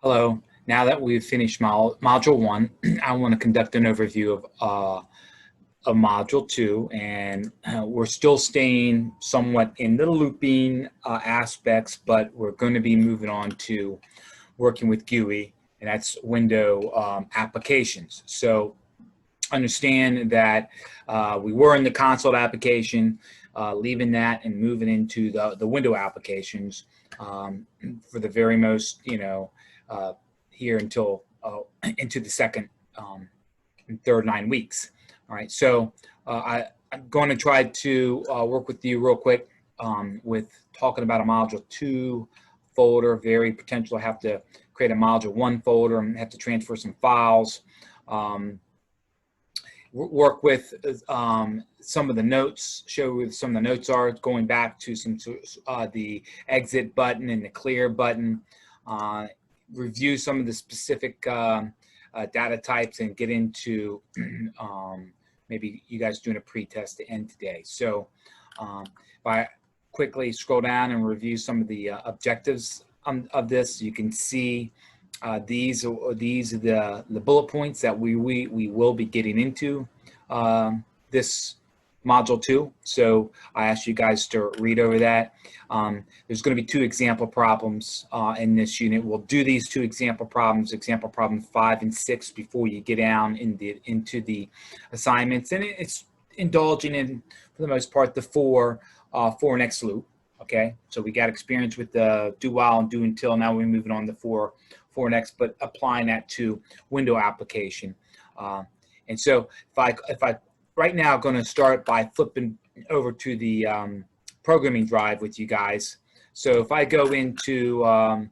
Hello. Now that we've finished Module 1, I want to conduct an overview of Module 2, and we're still staying somewhat in the looping aspects, but we're going to be moving on to working with GUI, and that's window applications. So understand that we were in the console application, leaving that and moving into the window applications for the very most, here until into the second and third 9 weeks. All right, so I'm going to try to work with you real quick with talking about a Module 2 folder. Very potential I have to create a Module 1 folder and have to transfer some files. Work with some of the notes, show where some of the notes are, going back to some the exit button and the clear button, review some of the specific data types, and get into maybe you guys doing a pretest to end today. So if I quickly scroll down and review some of the objectives of this, you can see these are the bullet points that we will be getting into this Module 2. So I asked you guys to read over that. There's going to be 2 example problems in this unit. We'll do these 2 example problems, example problem 5 and 6, before you get down into the assignments. And it's indulging in, for the most part, the for next loop. Okay, so we got experience with the do while and do until. Now we're moving on to for next, but applying that to window application. And so if I right now going to start by flipping over to the programming drive with you guys. So if I go into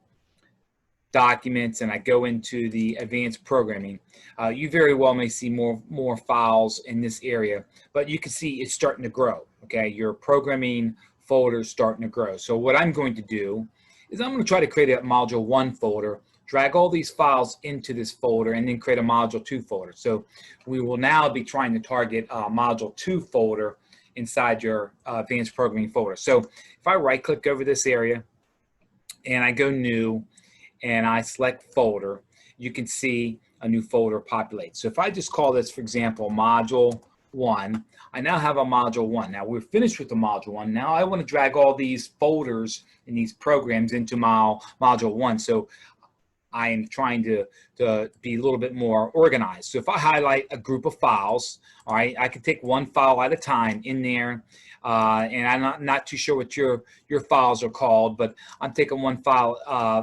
documents and I go into the advanced programming, you very well may see more files in this area, but you can see it's starting to grow. Okay, your programming folder is starting to grow. So what I'm going to do is I'm going to try to create a Module 1 folder, drag all these files into this folder, and then create a Module 2 folder. So we will now be trying to target a Module 2 folder inside your advanced programming folder. So if I right click over this area and I go new and I select folder, you can see a new folder populate. So if I just call this, for example, Module 1, I now have a Module 1. Now we're finished with the Module 1. Now I want to drag all these folders and these programs into my Module 1. So I am trying to be a little bit more organized. So if I highlight a group of files, all right, I can take one file at a time in there, and I'm not too sure what your files are called, but I'm taking one file,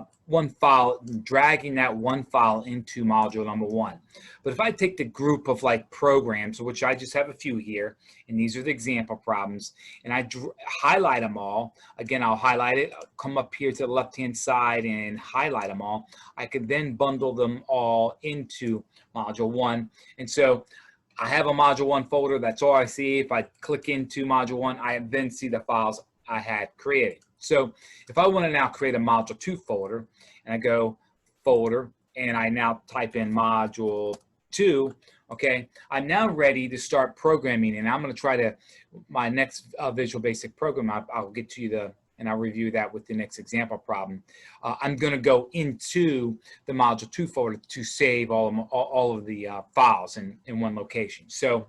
dragging that one file into Module number 1. But if I take the group of like programs, which I just have a few here, and these are the example problems, and I highlight them all, again, I'll highlight it, I'll come up here to the left-hand side and highlight them all. I could then bundle them all into Module 1. And so I have a Module 1 folder. That's all I see. If I click into Module 1, I then see the files I had created. So if I want to now create a Module 2 folder, and I go folder, and I now type in Module 2, okay, I'm now ready to start programming, and I'm going to try to, my next Visual Basic program, I'll get to you and I'll review that with the next example problem. I'm going to go into the Module 2 folder to save all of the files in one location. So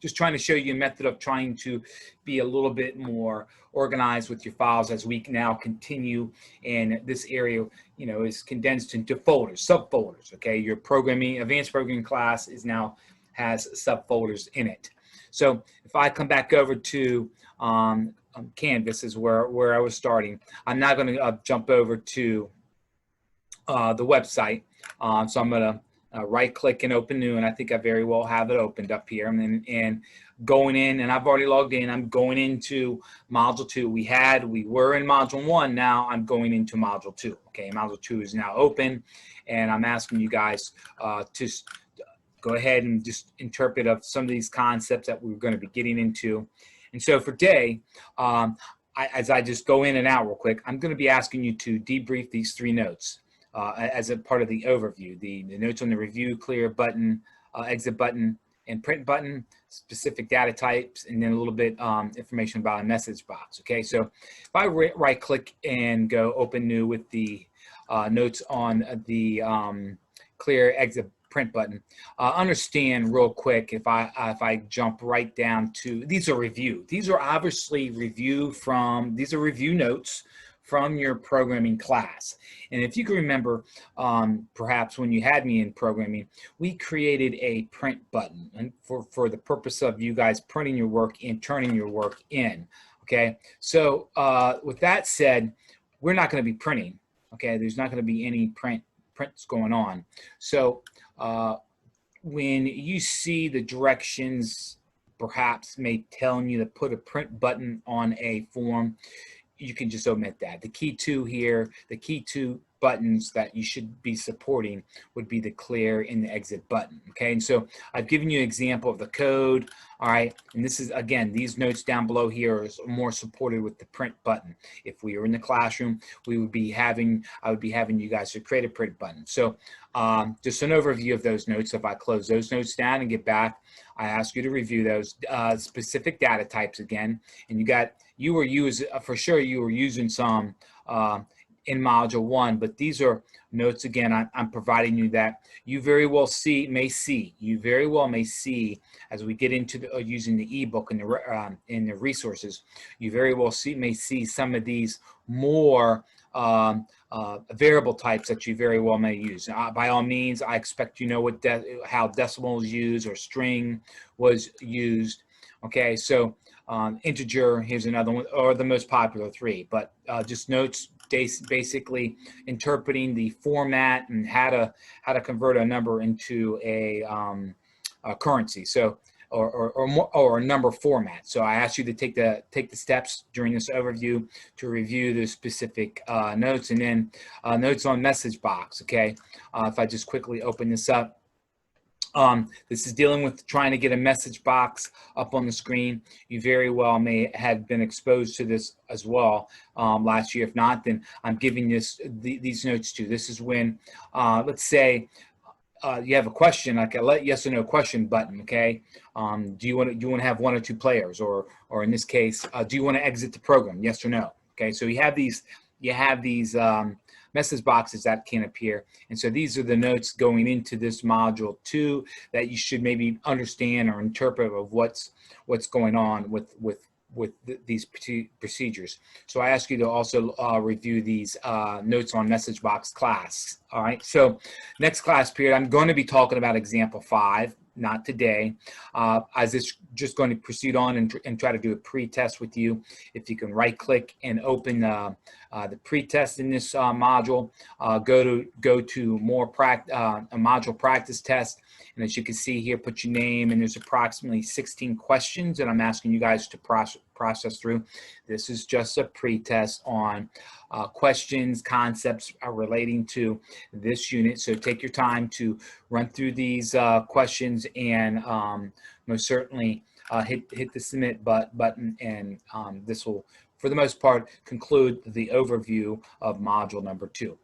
just trying to show you a method of trying to be a little bit more organized with your files as we now continue, and this area, is condensed into folders, subfolders. Okay, your programming, advanced programming class has subfolders in it. So if I come back over to Canvas, is where I was starting. I'm now going to jump over to the website. So I'm going to right click and open new, and I think I very well have it opened up here. And going in, and I've already logged in, I'm going into Module 2. We were in Module 1, now I'm going into Module 2. Okay, Module 2 is now open, and I'm asking you guys to go ahead and just interpret of some of these concepts that we're going to be getting into. And so for today, as I just go in and out real quick, I'm going to be asking you to debrief these 3 notes. As a part of the overview, the notes on the review, clear button, exit button, and print button, specific data types, and then a little bit information about a message box. Okay, so if I right click and go open new with the notes on the clear exit print button. Understand real quick, if I jump right down to, these are review. These are obviously these are review notes from your programming class. And if you can remember, perhaps when you had me in programming, we created a print button and for the purpose of you guys printing your work and turning your work in. Okay, so with that said, we're not going to be printing. Okay, there's not going to be any prints going on. So when you see the directions perhaps may telling you to put a print button on a form, you can just omit that. The key two buttons that you should be supporting would be the clear and the exit button. Okay, and so I've given you an example of the code. All right, and this is, again, these notes down below here are more supported with the print button. If we were in the classroom, I would be having you guys to create a print button. So just an overview of those notes. If I close those notes down and get back, I ask you to review those specific data types again. And you were using some in module 1, but these are notes again I'm providing you that you very well may see as we get into using the ebook and the resources. You very well may see some of these more variable types that you very well may use. By all means, I expect you know how decimal is used or string was used. Okay, so integer, here's another one, or the most popular 3, but just notes basically interpreting the format and how to convert a number into a currency, so or a number format. So I asked you to take the steps during this overview to review the specific notes, and then notes on MessageBox. Okay, if I just quickly open this up. This is dealing with trying to get a message box up on the screen. You very well may have been exposed to this as well last year. If not, then I'm giving these notes to you. This is when, let's say, you have a question, like a yes or no question button. Okay, do you want to have 1 or 2 players, or in this case, do you want to exit the program? Yes or no. Okay, so you have these message boxes that can appear, and so these are the notes going into this module 2 that you should maybe understand or interpret of what's going on with these procedures. So I ask you to also review these notes on MessageBox class. All right, so next class period, I'm going to be talking about example 5. Not today. I was just going to proceed on and try to do a pre-test with you. If you can right-click and open the pre-test in this module, go to more a module practice test, and as you can see here, put your name, and there's approximately 16 questions that I'm asking you guys to process through. This is just a pre-test on questions, concepts relating to this unit. So take your time to run through these questions, and most certainly hit the submit button, and this will, for the most part, conclude the overview of module number 2.